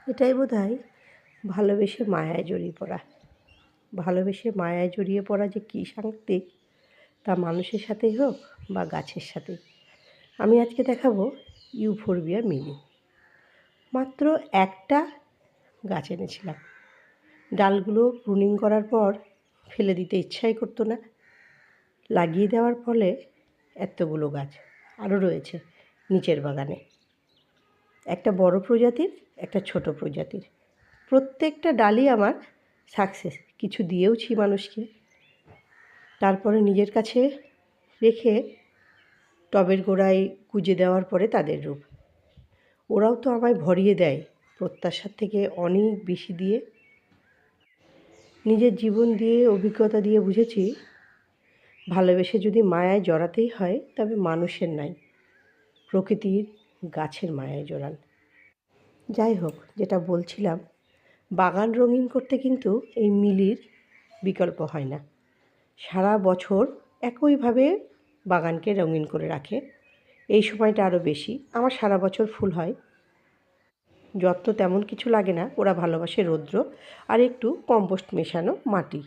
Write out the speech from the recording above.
এটাই বোধহয় ভালোবেসে মায়ায় জড়িয়ে পড়া। ভালোবেসে মায়ায় জড়িয়ে পড়া যে কী সাংঘাতিক, তা মানুষের সাথেই হোক বা গাছের সাথেই। আমি আজকে দেখাবো ইউফোরবিয়া মিলি। মাত্র একটা গাছ এনেছিলাম। ডালগুলো প্রুনিং করার পর ফেলে দিতে ইচ্ছাই করতো না। লাগিয়ে দেওয়ার ফলে এতগুলো গাছ আরও রয়েছে নিচের বাগানে। একটা বড় প্রজাতির, একটা ছোট প্রজাতির। প্রত্যেকটা ডালই আমার সাকসেস। কিছু দিয়েওছি মানুষকে, তারপরে নিজের কাছে রেখে টবের গোড়ায় গুজে দেওয়ার পরে তাদের রূপ। ওরাও তো আমায় ভরিয়ে দেয় প্রত্যাশার থেকে অনেক বেশি দিয়ে। নিজের জীবন দিয়ে, অভিজ্ঞতা দিয়ে বুঝেছি, ভালোবেসে যদি মায়ায় জড়াতেই হয় তবে মানুষের নয়, প্রকৃতির, গাছের মায়ায় জড়ান। যাই হোক, যেটা বলছিলাম, বাগান রঙিন করতে কিন্তু এই মিলির বিকল্প হয় না। সারা বছর একইভাবে বাগানকে রঙিন করে রাখে। এই সময়টা আরও বেশি। আমার সারা বছর ফুল হয়, যত্ন তেমন কিছু লাগে না। ওরা ভালোবাসে রৌদ্র আর একটু কম্পোস্ট মেশানো মাটি।